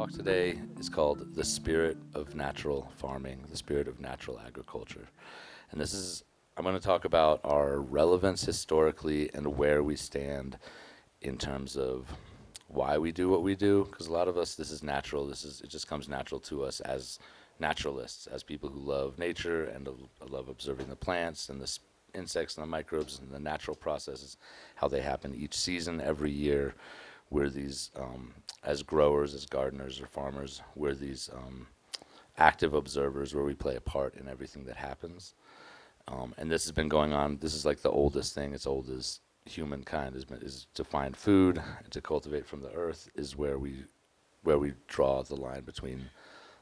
talk today is called The Spirit of Natural Farming, the Spirit of Natural Agriculture. And I'm going to talk about our relevance historically and where we stand in terms of why we do what we do. Because a lot of us, this is natural. It just comes natural to us as naturalists, as people who love nature and love observing the plants and the insects and the microbes and the natural processes, how they happen each season, every year. We're these, as growers, as gardeners or farmers, we're these active observers where we play a part in everything that happens. And this has been going on. This is like the oldest thing. It's old as humankind is to find food and to cultivate from the earth is where we draw the line between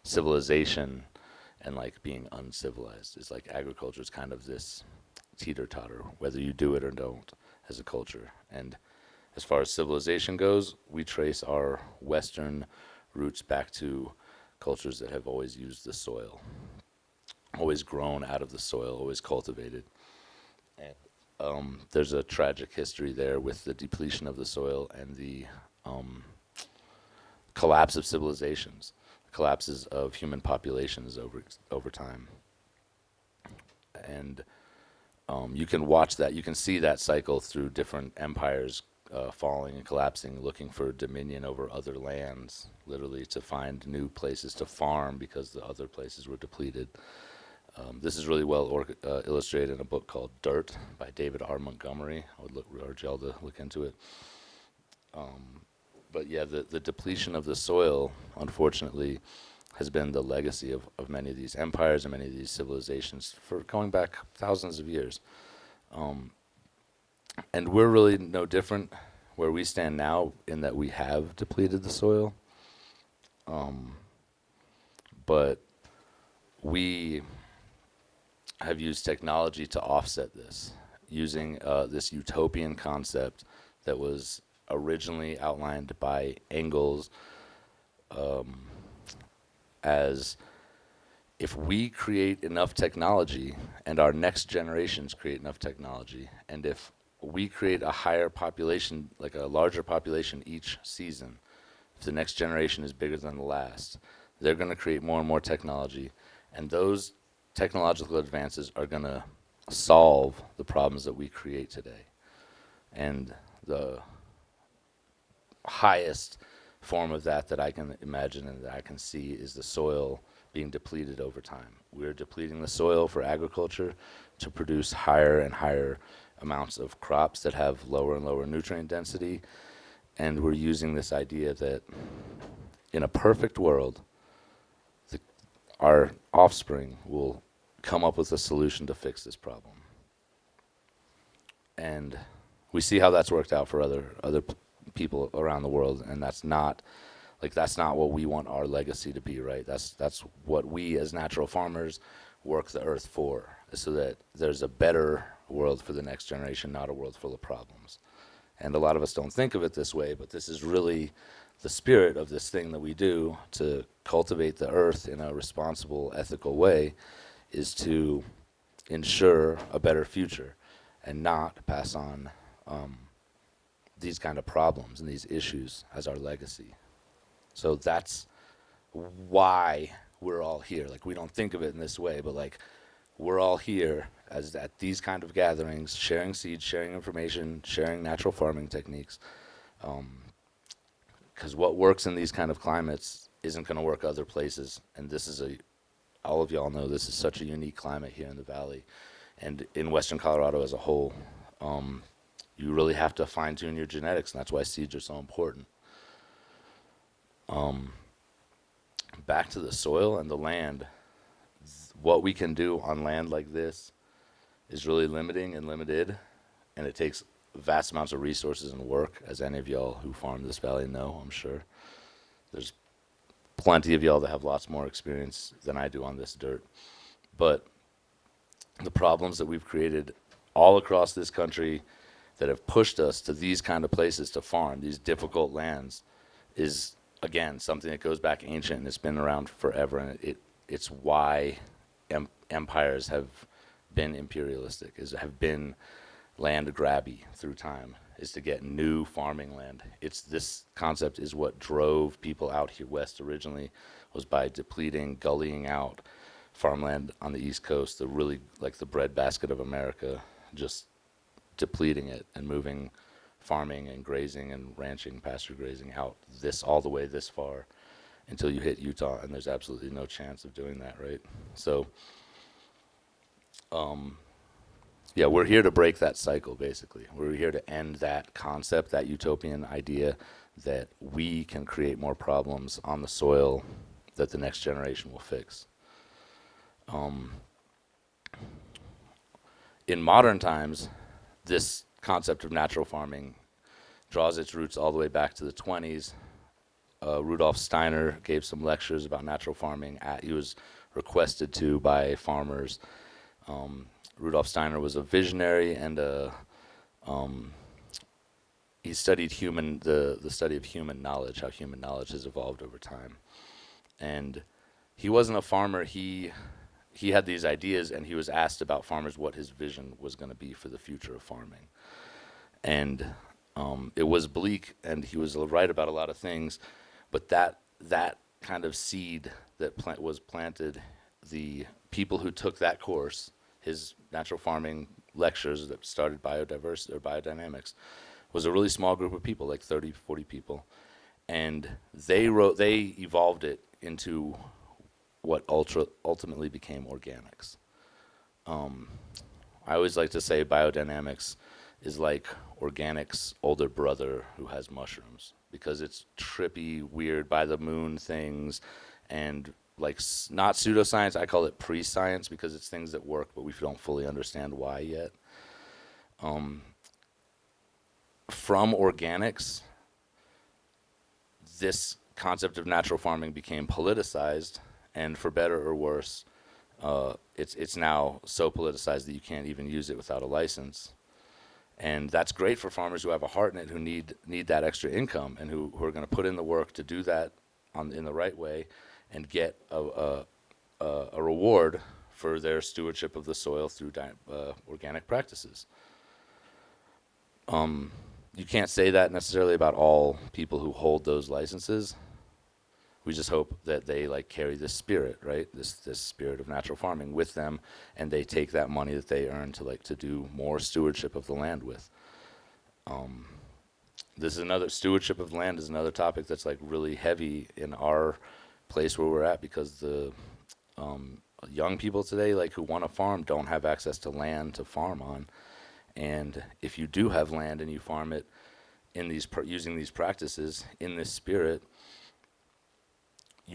civilization and like being uncivilized. It's like agriculture is kind of this teeter-totter, whether you do it or don't, as a culture. And as far as civilization goes, we trace our Western roots back to cultures that have always used the soil, always grown out of the soil, always cultivated. And there's a tragic history there with the depletion of the soil and the collapse of civilizations, collapses of human populations over time. And you can watch that. You can see that cycle through different empires falling and collapsing, looking for dominion over other lands, literally to find new places to farm because the other places were depleted. This is really well illustrated in a book called Dirt by David R. Montgomery. I would urge y'all to look into it. But yeah, the depletion of the soil, unfortunately, has been the legacy of many of these empires and many of these civilizations for going back thousands of years. And we're really no different where we stand now in that we have depleted the soil. But we have used technology to offset this, using this utopian concept that was originally outlined by Engels as if we create enough technology and our next generations create enough technology, and if we create a higher population, like a larger population each season, if the next generation is bigger than the last, they're going to create more and more technology, and those technological advances are going to solve the problems that we create today. And the highest form of that I can imagine and that I can see is the soil being depleted over time. We're depleting the soil for agriculture to produce higher and higher amounts of crops that have lower and lower nutrient density. And we're using this idea that in a perfect world, our offspring will come up with a solution to fix this problem. And we see how that's worked out for other people around the world, and that's not what we want our legacy to be, right? That's what we as natural farmers work the earth for, so that there's a better world for the next generation, not a world full of problems. And a lot of us don't think of it this way, but this is really the spirit of this thing that we do to cultivate the earth in a responsible, ethical way, is to ensure a better future and not pass on these kind of problems and these issues as our legacy. So that's why we're all here. Like, we don't think of it in this way, but like, we're all here as at these kind of gatherings, sharing seeds, sharing information, sharing natural farming techniques. Because what works in these kind of climates isn't going to work other places. And all of y'all know this is such a unique climate here in the valley and in western Colorado as a whole. You really have to fine tune your genetics, and that's why seeds are so important. Back to the soil and the land, what we can do on land like this is really limiting and limited, and it takes vast amounts of resources and work, as any of y'all who farm this valley know, I'm sure. There's plenty of y'all that have lots more experience than I do on this dirt. But the problems that we've created all across this country that have pushed us to these kind of places to farm, these difficult lands, is, again, something that goes back ancient and it's been around forever. And it's why empires have been imperialistic, have been land grabby through time. is to get new farming land. It's this concept is what drove people out here west originally, was by depleting, gullying out farmland on the East Coast, the really like the breadbasket of America, just depleting it and moving farming and grazing and ranching, pasture grazing out this all the way this far until you hit Utah, and there's absolutely no chance of doing that, right? So, yeah, we're here to break that cycle, basically. We're here to end that concept, that utopian idea that we can create more problems on the soil that the next generation will fix. In modern times, this concept of natural farming draws its roots all the way back to the 20s. Rudolf Steiner gave some lectures about natural farming. He was requested to by farmers. Rudolf Steiner was a visionary and he studied the study of human knowledge, how human knowledge has evolved over time. And he wasn't a farmer. He had these ideas, and he was asked about farmers what his vision was going to be for the future of farming. And it was bleak, and he was right about a lot of things. But that kind of seed that was planted, the people who took that course, his natural farming lectures that started biodiversity or biodynamics, was a really small group of people, like 30, 40 people. And they evolved it into what ultimately became organics. I always like to say biodynamics is like organics' older brother who has mushrooms, because it's trippy, weird, by the moon things, and like not pseudoscience. I call it pre-science because it's things that work, but we don't fully understand why yet. From organics, this concept of natural farming became politicized, and for better or worse, it's now so politicized that you can't even use it without a license. And that's great for farmers who have a heart in it, who need that extra income, and who are going to put in the work to do that in the right way and get a reward for their stewardship of the soil through organic practices. You can't say that necessarily about all people who hold those licenses. We just hope that they like carry this spirit, right? This spirit of natural farming with them, and they take that money that they earn to do more stewardship of the land with. This is another stewardship of land is another topic that's like really heavy in our place where we're at, because the young people today, like who want to farm, don't have access to land to farm on. And if you do have land and you farm it in using these practices in this spirit,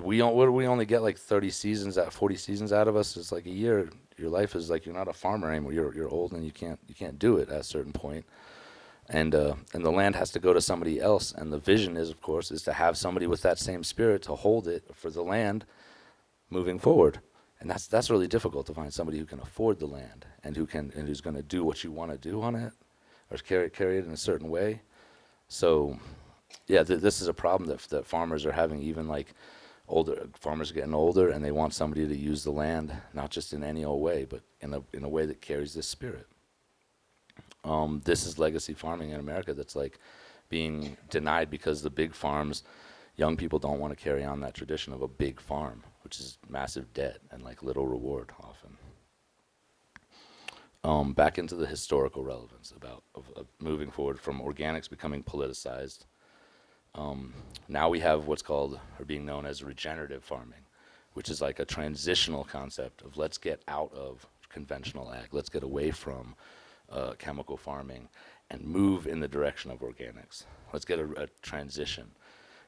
we only get like 30 seasons 40 seasons out of us. It's like a year. Your life is like, you're not a farmer anymore. You're old, and you can't do it at a certain point. And the land has to go to somebody else. And the vision is, of course, is to have somebody with that same spirit to hold it for the land moving forward. And that's really difficult to find somebody who can afford the land and who's going to do what you want to do on it, or carry it in a certain way. So, yeah, this is a problem that farmers are having. Even like older farmers are getting older, and they want somebody to use the land, not just in any old way, but in a way that carries this spirit. This is legacy farming in America that's like being denied because the big farms, young people don't want to carry on that tradition of a big farm, which is massive debt and like little reward often. Back into the historical relevance of moving forward from organics becoming politicized. Now we have what's called, or being known as, regenerative farming, which is like a transitional concept of let's get out of conventional ag, let's get away from chemical farming and move in the direction of organics. Let's get a transition.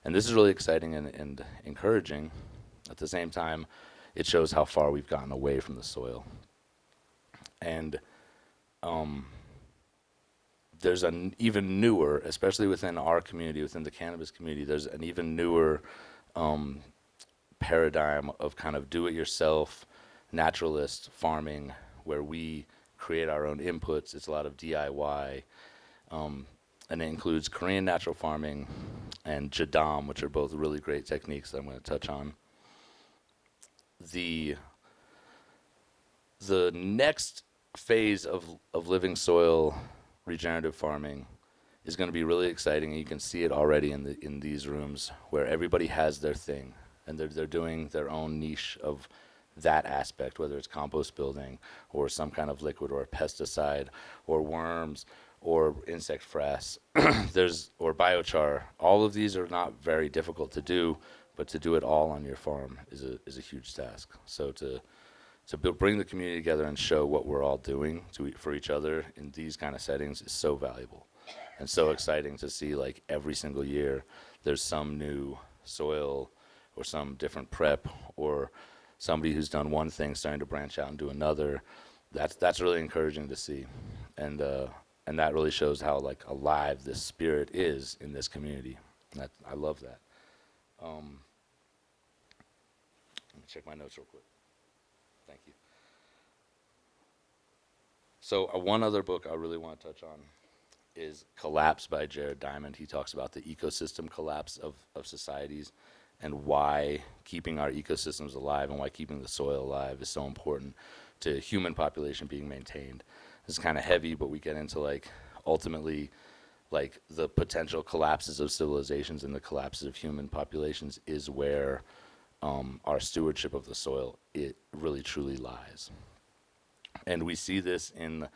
And this is really exciting and encouraging. At the same time, it shows how far we've gotten away from the soil. And there's an even newer, especially within our community, within the cannabis community, there's an even newer paradigm of kind of do-it-yourself, naturalist farming, where we create our own inputs. It's a lot of DIY, and it includes Korean natural farming and Jadam, which are both really great techniques that I'm going to touch on. The next phase of living soil regenerative farming is going to be really exciting, and you can see it already in these rooms where everybody has their thing, and they're doing their own niche of that aspect, whether it's compost building or some kind of liquid or a pesticide or worms or insect frass there's or biochar. All of these are not very difficult to do, but to do it all on your farm is a huge task. So to bring the community together and show what we're all doing for each other in these kind of settings is so valuable and so exciting to see. Like every single year there's some new soil or some different prep or somebody who's done one thing starting to branch out and do another. That's really encouraging to see, and that really shows how like alive this spirit is in this community. I love that. Let me check my notes real quick. Thank you. So one other book I really want to touch on is Collapse by Jared Diamond. He talks about the ecosystem collapse of societies and why keeping our ecosystems alive and why keeping the soil alive is so important to human population being maintained. It's kind of heavy, but we get into like ultimately like the potential collapses of civilizations and the collapses of human populations is where our stewardship of the soil, it really truly lies. And we see this in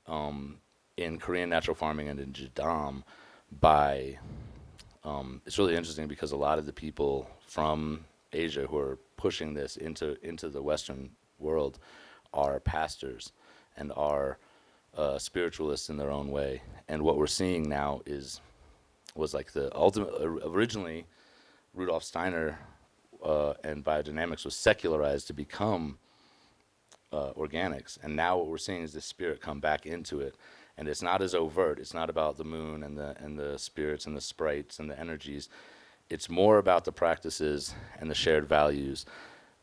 Korean natural farming and in Jadam by it's really interesting because a lot of the people from Asia who are pushing this into the Western world are pastors and are spiritualists in their own way. And what we're seeing now was like the ultimate. Originally, Rudolf Steiner and biodynamics was secularized to become organics, and now what we're seeing is the spirit come back into it, and it's not as overt. It's not about the moon and the spirits and the sprites and the energies. It's more about the practices and the shared values.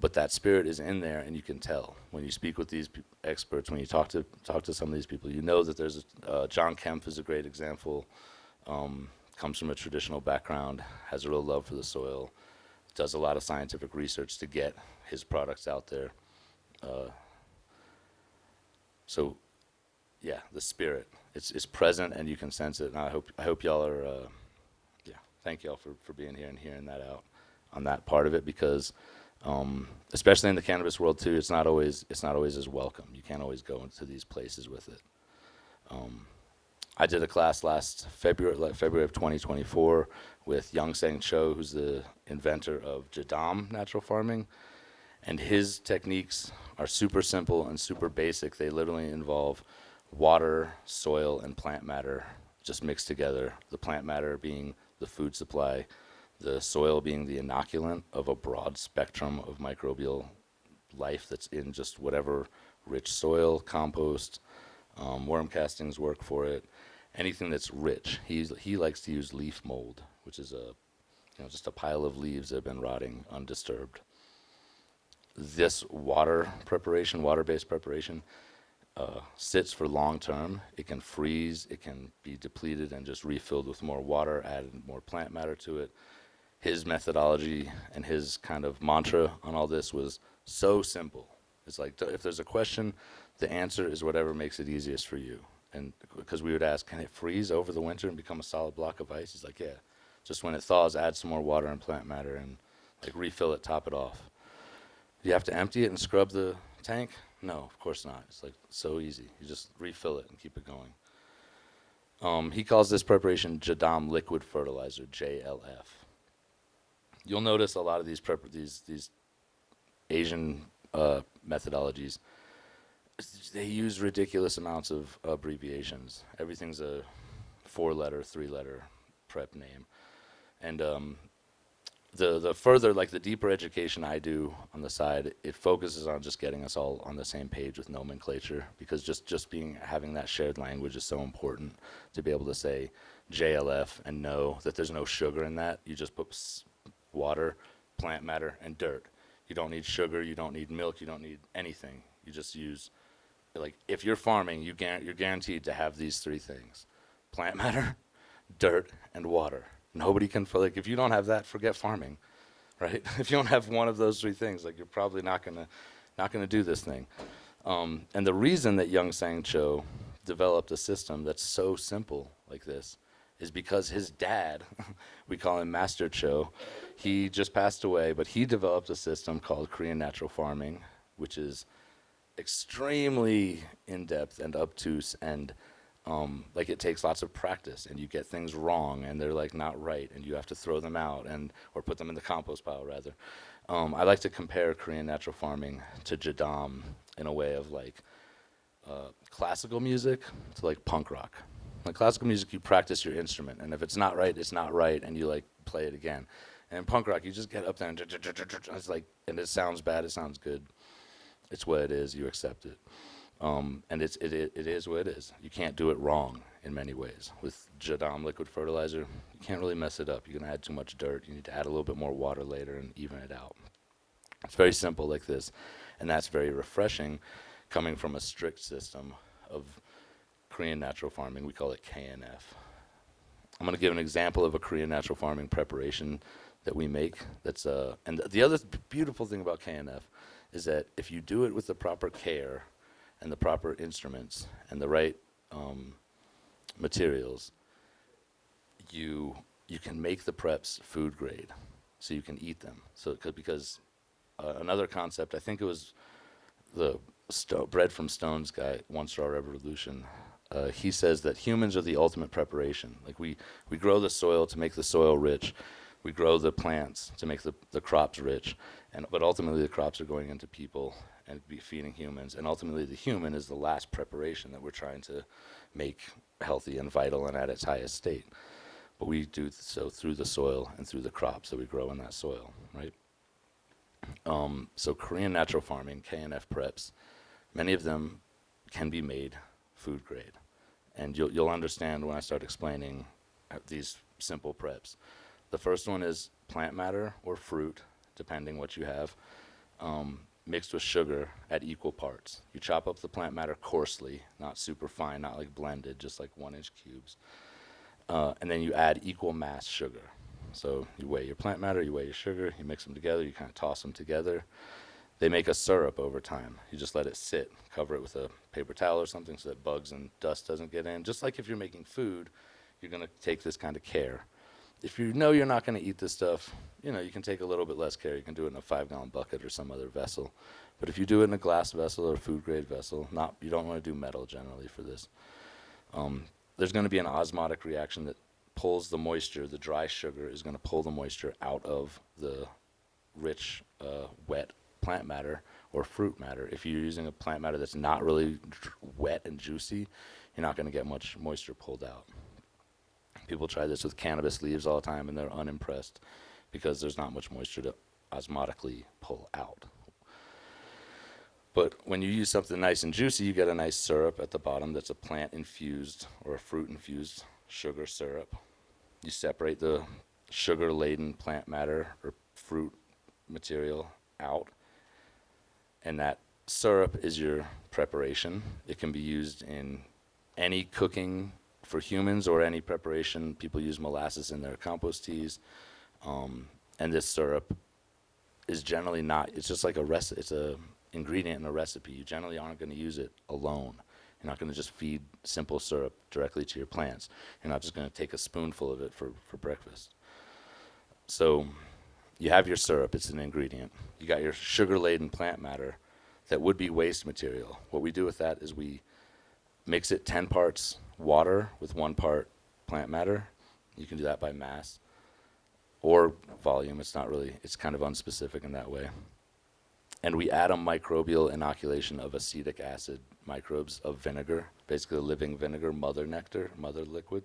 But that spirit is in there, and you can tell when you speak with these experts. When you talk to some of these people, you know that there's John Kempf is a great example. Comes from a traditional background, has a real love for the soil, does a lot of scientific research to get his products out there. So, yeah, the spirit it's present, and you can sense it. And I hope y'all are. Yeah, thank y'all for being here and hearing that out on that part of it, because especially in the cannabis world too, it's not always as welcome. You can't always go into these places with it. I did a class last February of 2024 with Young-Sang Cho, who's the inventor of Jadam natural farming, and his techniques are super simple and super basic. They literally involve water, soil, and plant matter just mixed together. The plant matter being the food supply, the soil being the inoculant of a broad spectrum of microbial life that's in just whatever rich soil, compost, worm castings work for it, anything that's rich. He likes to use leaf mold, which is just a pile of leaves that have been rotting undisturbed. This water-based preparation, sits for long term. It can freeze, it can be depleted and just refilled with more water, added more plant matter to it. His methodology and his kind of mantra on all this was so simple. It's like, if there's a question, the answer is whatever makes it easiest for you. And because we would ask, can it freeze over the winter and become a solid block of ice? He's like, yeah. Just when it thaws, add some more water and plant matter and like refill it, top it off. Do you have to empty it and scrub the tank? No, of course not. It's like so easy. You just refill it and keep it going. He calls this preparation Jadam liquid fertilizer, JLF. You'll notice a lot of these Asian methodologies, they use ridiculous amounts of abbreviations. Everything's a 4-letter, 3-letter prep name. And the further, like the deeper education I do on the side, it focuses on just getting us all on the same page with nomenclature, because just having that shared language is so important to be able to say JLF and know that there's no sugar in that. You just put water, plant matter, and dirt. You don't need sugar, you don't need milk, you don't need anything. You just use, like, if you're farming, you're guaranteed to have these 3 things: plant matter, dirt, and water. Nobody can, like, if you don't have that, forget farming, right? If you don't have one of those 3 things, like, you're probably not gonna do this thing. And the reason that Young-Sang Cho developed a system that's so simple like this is because his dad, we call him Master Cho, he just passed away, but he developed a system called Korean natural farming, which is extremely in-depth and obtuse, and like it takes lots of practice, and you get things wrong and they're like not right, and you have to throw them out and or put them in the compost pile rather. I like to compare Korean natural farming to jadam in a way of like classical music to like punk rock. Like classical music, you practice your instrument, and if it's not right, it's not right, and you like play it again. And in punk rock, you just get up there and it's like, and it sounds bad, it sounds good. It's what it is. You accept it, and it is what it is. You can't do it wrong in many ways. With jadam liquid fertilizer, you can't really mess it up. You're gonna add too much dirt. You need to add a little bit more water later and even it out. It's very simple like this, and that's very refreshing, coming from a strict system of Korean natural farming. We call it KNF. I'm going to give an example of a Korean natural farming preparation that we make. That's and the other beautiful thing about KNF is that if you do it with the proper care and the proper instruments and the right materials, you can make the preps food grade, so you can eat them. So because another concept, I think it was the Bread from Stones guy, One Straw Revolution. He says that humans are the ultimate preparation. Like we grow the soil to make the soil rich. We grow the plants to make the crops rich. But ultimately the crops are going into people and be feeding humans. And ultimately the human is the last preparation that we're trying to make healthy and vital and at its highest state. But we do so through the soil and through the crops that we grow in that soil, right? So Korean natural farming, KNF preps, many of them can be made food grade. And you'll understand when I start explaining these simple preps. The first one is plant matter or fruit, depending what you have, mixed with sugar at equal parts. You chop up the plant matter coarsely, not super fine, not like blended, just like 1-inch cubes. And then you add equal mass sugar. So you weigh your plant matter, you weigh your sugar, you mix them together, you kind of toss them together. They make a syrup over time. You just let it sit, cover it with a paper towel or something so that bugs and dust doesn't get in. Just like if you're making food, you're going to take this kind of care. If you know you're not going to eat this stuff, you can take a little bit less care. You can do it in a 5-gallon bucket or some other vessel. But if you do it in a glass vessel or a food-grade vessel, you don't want to do metal generally for this. There's going to be an osmotic reaction that pulls the moisture. The dry sugar is going to pull the moisture out of the rich, wet plant matter or fruit matter. If you're using a plant matter that's not really wet and juicy, you're not going to get much moisture pulled out. People try this with cannabis leaves all the time and they're unimpressed because there's not much moisture to osmotically pull out. But when you use something nice and juicy, you get a nice syrup at the bottom that's a plant infused or a fruit infused sugar syrup. You separate the sugar laden plant matter or fruit material out, and that syrup is your preparation. It can be used in any cooking for humans or any preparation. People use molasses in their compost teas, and this syrup is generally not. It's just like it's a ingredient in a recipe. You generally aren't going to use it alone. You're not going to just feed simple syrup directly to your plants. You're not just going to take a spoonful of it for breakfast. So you have your syrup, it's an ingredient. You got your sugar-laden plant matter that would be waste material. What we do with that is we mix it 10 parts water with 1 part plant matter. You can do that by mass or volume. It's kind of unspecific in that way. And we add a microbial inoculation of acetic acid microbes of vinegar, basically living vinegar, mother nectar, mother liquid.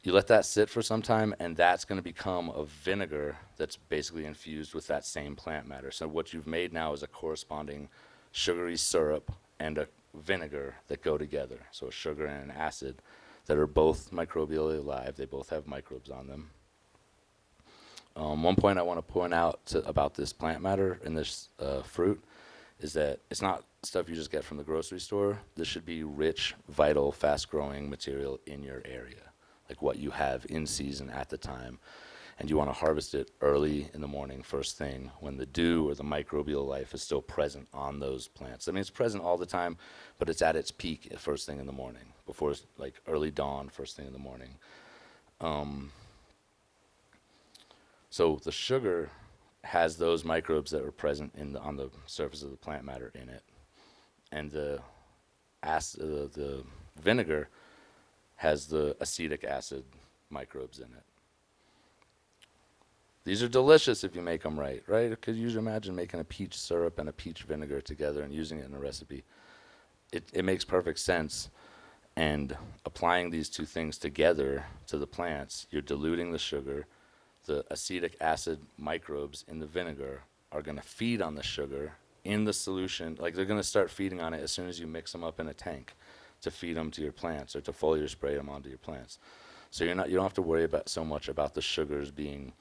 You let that sit for some time, and that's going to become a vinegar that's basically infused with that same plant matter. So what you've made now is a corresponding sugary syrup and a vinegar that go together. So a sugar and an acid that are both microbially alive. They both have microbes on them. One point I want to point out about this plant matter and this fruit is that it's not stuff you just get from the grocery store. This should be rich, vital, fast-growing material in your area, like what you have in season at the time. and you want to harvest it early in the morning, first thing, when the dew or the microbial life is still present on those plants. I mean, it's present all the time, but it's at its peak at first thing in the morning, before like early dawn, first thing in the morning. So the sugar has those microbes that are present on the surface of the plant matter in it, and the vinegar has the acetic acid microbes in it. These are delicious if you make them right, right? Could you imagine making a peach syrup and a peach vinegar together and using it in a recipe? It makes perfect sense. And applying these two things together to the plants, you're diluting the sugar. The acetic acid microbes in the vinegar are going to feed on the sugar in the solution. Like, they're going to start feeding on it as soon as you mix them up in a tank to feed them to your plants, or to foliar spray them onto your plants. So you don't have to worry about so much about the sugars being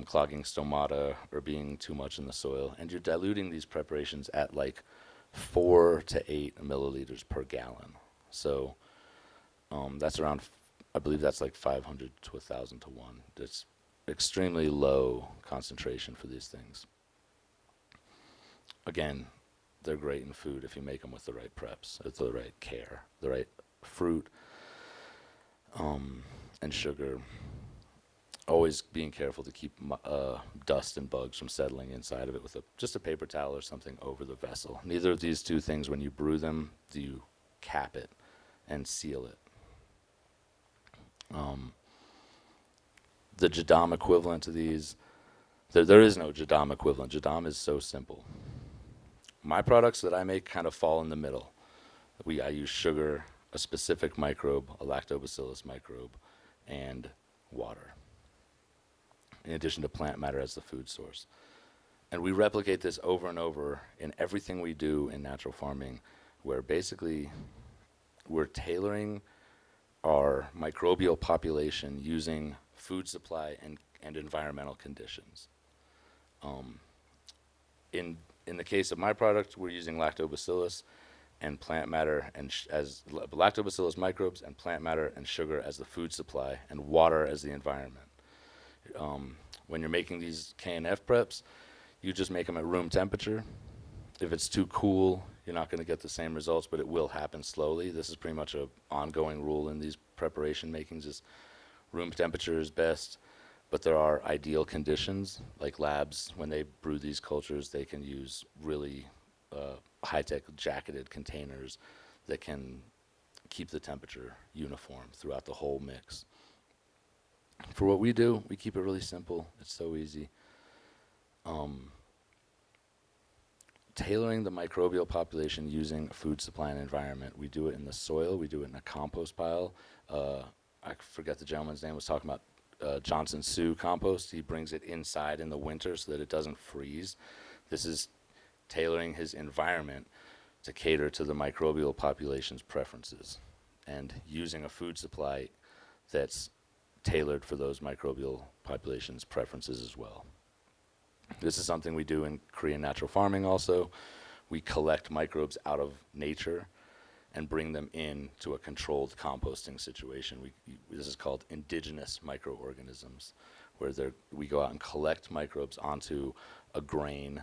clogging stomata or being too much in the soil. And you're diluting these preparations at like 4 to 8 milliliters per gallon. So that's around, I believe that's like 500 to 1,000 to 1. It's extremely low concentration for these things. Again, they're great in food if you make them with the right preps, with the right care, the right fruit and sugar. Always being careful to keep dust and bugs from settling inside of it with just a paper towel or something over the vessel. Neither of these two things, when you brew them, do you cap it and seal it. The Jadam equivalent to these, there is no Jadam equivalent. Jadam is so simple. My products that I make kind of fall in the middle. I use sugar, a specific microbe, a lactobacillus microbe, and water, in addition to plant matter as the food source. And we replicate this over and over in everything we do in natural farming, where basically we're tailoring our microbial population using food supply and environmental conditions. In the case of my product, we're using lactobacillus and plant matter as lactobacillus microbes and plant matter and sugar as the food supply, and water as the environment. When you're making these K&F preps, you just make them at room temperature. If it's too cool, you're not going to get the same results, but it will happen slowly. This is pretty much an ongoing rule in these preparation makings, is room temperature is best, but there are ideal conditions. Like labs, when they brew these cultures, they can use really high-tech jacketed containers that can keep the temperature uniform throughout the whole mix. For what we do, we keep it really simple. It's so easy. Tailoring the microbial population using food supply and environment. We do it in the soil. We do it in a compost pile. I forget the gentleman's name, was talking about Johnson Sioux compost. He brings it inside in the winter so that it doesn't freeze. This is tailoring his environment to cater to the microbial population's preferences, and using a food supply that's tailored for those microbial populations' preferences as well. This is something we do in Korean natural farming also. We collect microbes out of nature and bring them in to a controlled composting situation. This is called indigenous microorganisms, where we go out and collect microbes onto a grain.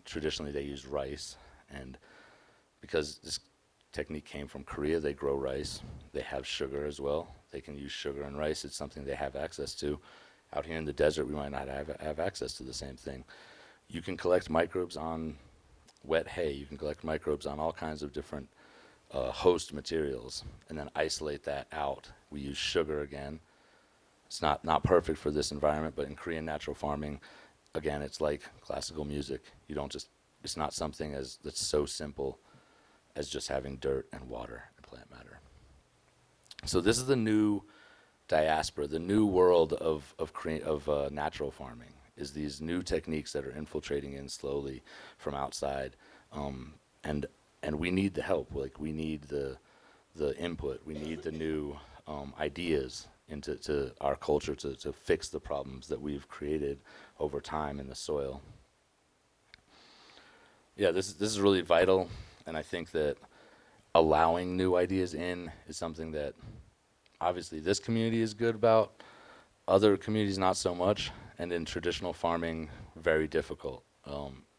Traditionally they use rice, and because this technique came from Korea, they grow rice. They have sugar as well. They can use sugar and rice. It's something they have access to. Out here in the desert, we might not have access to the same thing. You can collect microbes on wet hay. You can collect microbes on all kinds of different host materials, and then isolate that out. We use sugar again. It's not perfect for this environment, but in Korean natural farming, again, it's like classical music. It's not something that's so simple as just having dirt and water and plant matter. So this is the new diaspora, the new world of natural farming, is these new techniques that are infiltrating in slowly from outside, and we need the help. Like, we need the input. We need the new ideas into our culture to fix the problems that we've created over time in the soil. Yeah, this is really vital, and I think that allowing new ideas in is something that obviously this community is good about, Other communities, not so much, and in traditional farming, very difficult.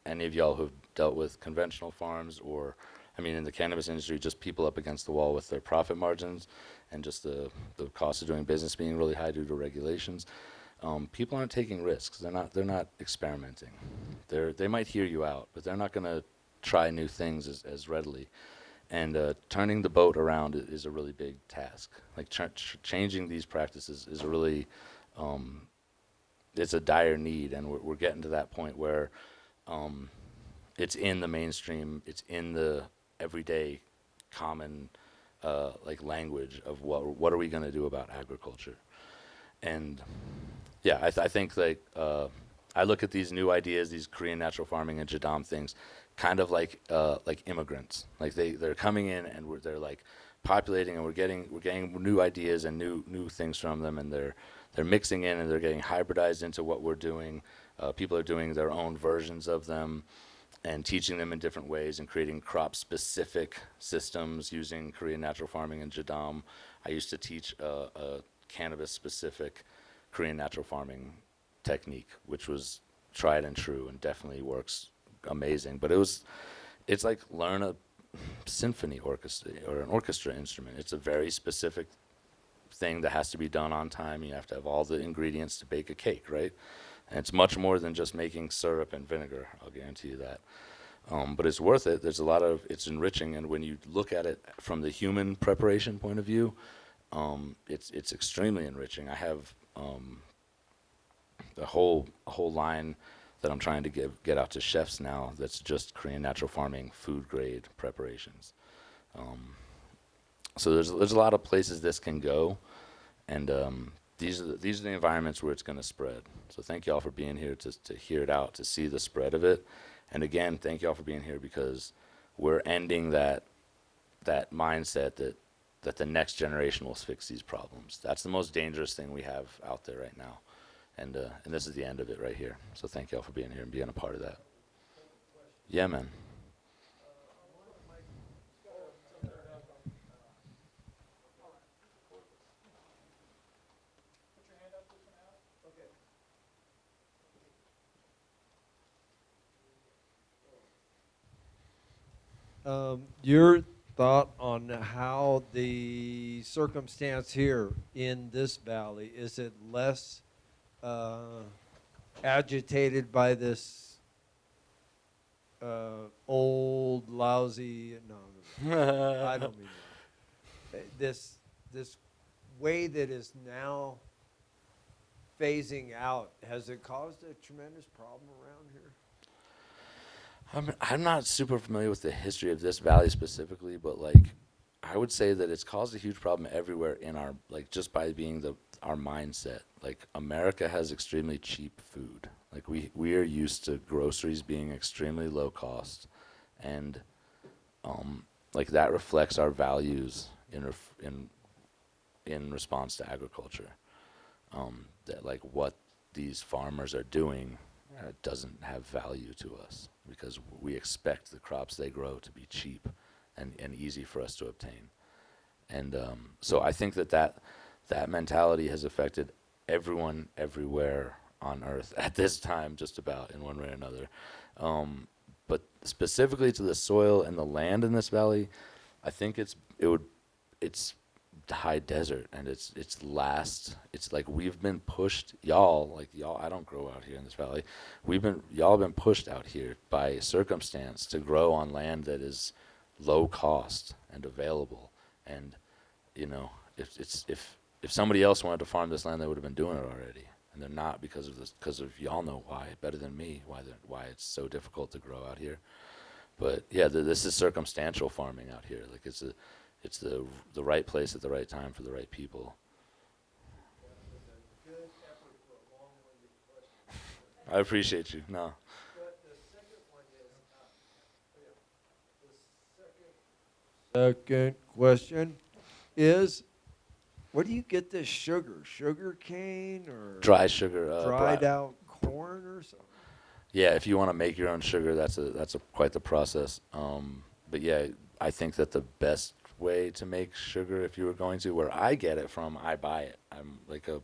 Any of y'all who've dealt with conventional farms, or, I mean, in the cannabis industry, just people up against the wall with their profit margins and just the cost of doing business being really high due to regulations. People aren't taking risks. They're not experimenting. They might hear you out, but they're not going to try new things as readily. And turning the boat around is a really big task. Like changing these practices is a really, um, it's a dire need, and we're getting to that point where it's in the mainstream, it's in the everyday common like language of what are we going to do about agriculture. And yeah, I think like I look at these new ideas, these Korean natural farming and Jadam things, kind of like immigrants. Like they're coming in and they're like populating, and we're getting new ideas and new things from them, and they're mixing in and they're getting hybridized into what we're doing. People are doing their own versions of them and teaching them in different ways and creating crop specific systems using Korean natural farming and Jadam. I used to teach a cannabis specific Korean natural farming technique, which was tried and true and definitely works amazing. But it's like learn a symphony orchestra or an orchestra instrument. It's a very specific thing that has to be done on time. You have to have all the ingredients to bake a cake, right? And it's much more than just making syrup and vinegar. I'll guarantee you that. But it's worth it. There's a lot of it's enriching, and when you look at it from the human preparation point of view, it's extremely enriching. I have a whole line that I'm trying to get out to chefs now. That's just Korean natural farming food grade preparations. Um, so there's a lot of places this can go, and these are the environments where it's going to spread. So thank y'all for being here to hear it out, to see the spread of it, and again, thank y'all for being here because we're ending that mindset that the next generation will fix these problems. That's the most dangerous thing we have out there right now, and this is the end of it right here. So thank y'all for being here and being a part of that. Yeah, man. Your thought on how the circumstance here in this valley, is it less uh, agitated by this old, lousy, no, I don't mean that. This way that is now phasing out, has it caused a tremendous problem around here? I'm not super familiar with the history of this valley specifically, but like I would say that it's caused a huge problem everywhere in our like just by being the our mindset. Like America has extremely cheap food. Like we are used to groceries being extremely low cost, and like that reflects our values in response to agriculture. That like what these farmers are doing doesn't have value to us because we expect the crops they grow to be cheap and easy for us to obtain. And so I think that mentality has affected everyone everywhere on Earth at this time, just about in one way or another. But specifically to the soil and the land in this valley, I think it's high desert and it's like we've been pushed, y'all, I don't grow out here in this valley. Y'all been pushed out here by circumstance to grow on land that is low cost and available. And you know, if somebody else wanted to farm this land, they would have been doing it already. And they're not because of this, because of y'all know why better than me, why it's so difficult to grow out here. But yeah, this is circumstantial farming out here. Like it's the right place at the right time for the right people. That was a good effort for a long-winded question. I appreciate you. No. The second one is, the second question is, where do you get this sugar? Sugar cane or Dry sugar. dried out corn or something? Yeah, if you want to make your own sugar, that's a quite the process. But yeah, I think that the best way to make sugar, if you were going to, where I get it from, I buy it. I'm like a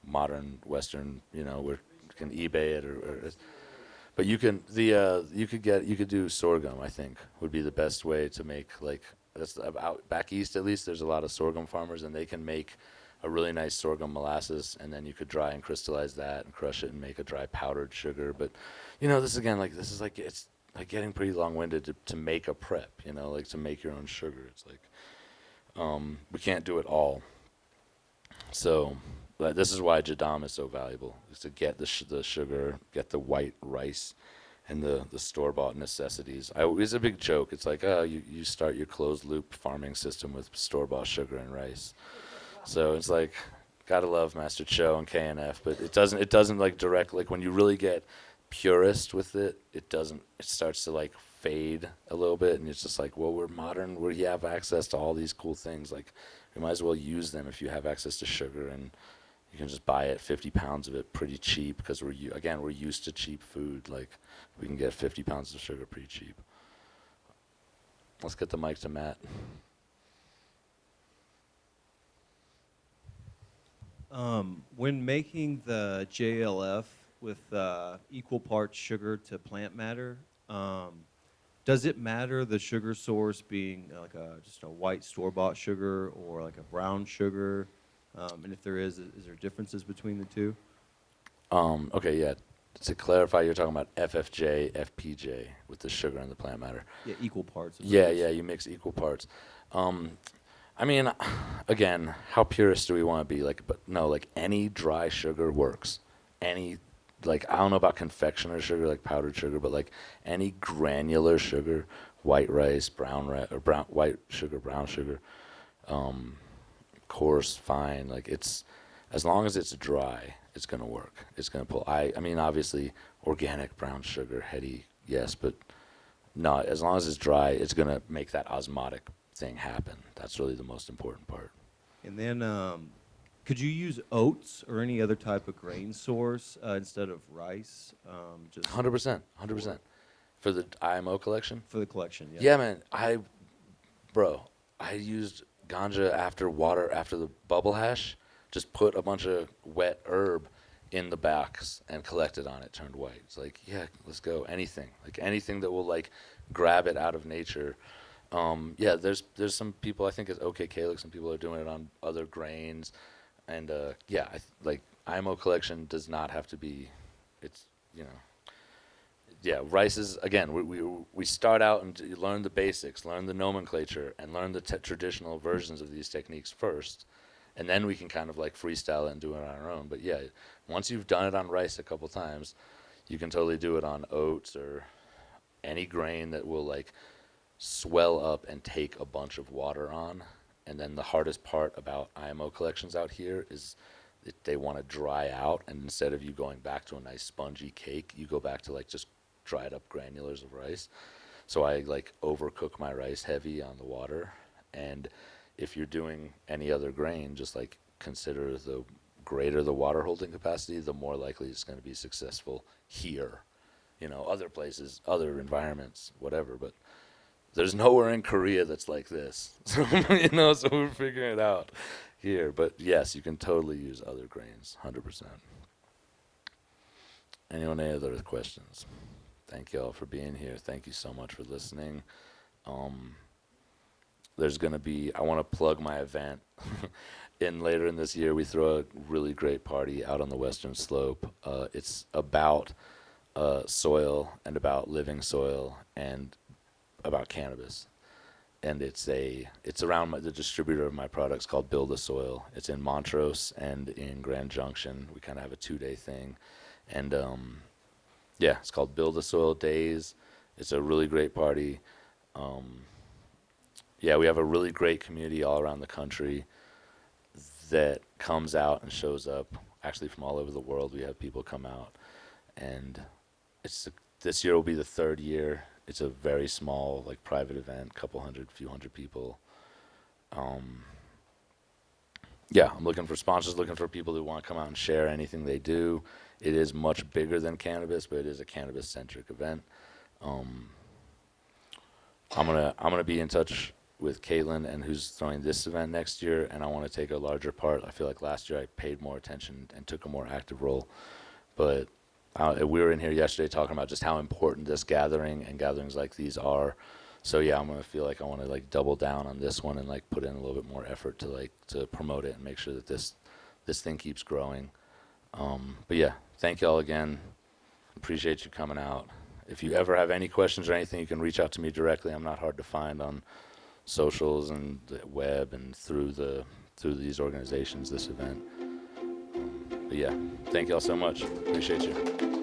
modern Western, where you can eBay it but you could do sorghum. I think would be the best way to make like that's about back east at least. There's a lot of sorghum farmers, and they can make a really nice sorghum molasses, and then you could dry and crystallize that and crush it and make a dry powdered sugar. But this again, like this is like it's like getting pretty long-winded to make a prep. Like to make your own sugar. It's like we can't do it all. So this is why jadam is so valuable, is to get the sugar, get the white rice, and the store-bought necessities. It's a big joke. It's like, oh, you start your closed-loop farming system with store-bought sugar and rice. So it's like, gotta love Master Cho and KNF, but it doesn't like direct, like when you really get purist with it, it starts to like fade a little bit, and it's just like, well, we're modern, we have access to all these cool things, like we might as well use them if you have access to sugar, and you can just buy it 50 pounds of it pretty cheap, because we're used to cheap food. Like we can get 50 pounds of sugar pretty cheap. Let's get the mic to Matt. When making the JLF with equal parts sugar to plant matter, does it matter the sugar source being like just a white store-bought sugar or like a brown sugar? And if there is there differences between the two? Okay, yeah. To clarify, you're talking about FFJ, FPJ with the sugar and the plant matter. Yeah, equal parts. Yeah, you mix equal parts. I mean, again, how purist do we want to be? Like, but no, like any dry sugar works. Like I don't know about confectioner sugar, like powdered sugar, but like any granular sugar, white rice, white sugar, brown sugar, coarse, fine. Like it's, as long as it's dry, it's gonna work. It's gonna pull. I mean, obviously, organic brown sugar, heady, yes, but no. As long as it's dry, it's gonna make that osmotic thing happen. That's really the most important part. And then, could you use oats or any other type of grain source instead of rice? Just 100%, 100%. For the IMO collection? for the collection. Yeah. Yeah, man. I used ganja after the bubble hash. Just put a bunch of wet herb in the box and collected on it, turned white. It's like, yeah, let's go. Anything. Like anything that will like grab it out of nature. Yeah, there's some people, I think it's OKK, like some people are doing it on other grains. And yeah, like IMO collection does not have to be, it's, yeah, rice is, again, we start out and learn the basics, learn the nomenclature, and learn the traditional versions of these techniques first. And then we can kind of like freestyle it and do it on our own. But yeah, once you've done it on rice a couple times, you can totally do it on oats or any grain that will like swell up and take a bunch of water on. And then the hardest part about IMO collections out here is that they want to dry out, and instead of you going back to a nice spongy cake, you go back to like just dried up granulars of rice. So I like overcook my rice heavy on the water. And if you're doing any other grain, just like consider the greater the water holding capacity, the more likely it's going to be successful here. Other places, other environments, whatever, but there's nowhere in Korea that's like this. So, so we're figuring it out here. But yes, you can totally use other grains, 100%. Anyone, any other questions? Thank you all for being here. Thank you so much for listening. There's going to be, I want to plug my event. Later in this year, we throw a really great party out on the Western Slope. It's about soil and about living soil and about cannabis. And it's around the distributor of my products called Build a Soil. It's in Montrose and in Grand Junction. We kind of have a 2-day thing. And yeah, it's called Build a Soil Days. It's a really great party. Yeah, we have a really great community all around the country that comes out and shows up, actually from all over the world. We have people come out, and this year will be the 3rd year. It's a very small, like, private event, few hundred people. Yeah, I'm looking for sponsors, looking for people who want to come out and share anything they do. It is much bigger than cannabis, but it is a cannabis-centric event. I'm gonna be in touch with Caitlin and who's throwing this event next year, and I want to take a larger part. I feel like last year I paid more attention and took a more active role. But we were in here yesterday talking about just how important this gathering and gatherings like these are. So yeah, I'm gonna feel like I want to like double down on this one and like put in a little bit more effort to like to promote it and make sure that this thing keeps growing. But yeah, thank y'all again. Appreciate you coming out. If you ever have any questions or anything, you can reach out to me directly. I'm not hard to find on socials and the web and through these organizations, this event. But yeah, thank y'all so much. Appreciate you.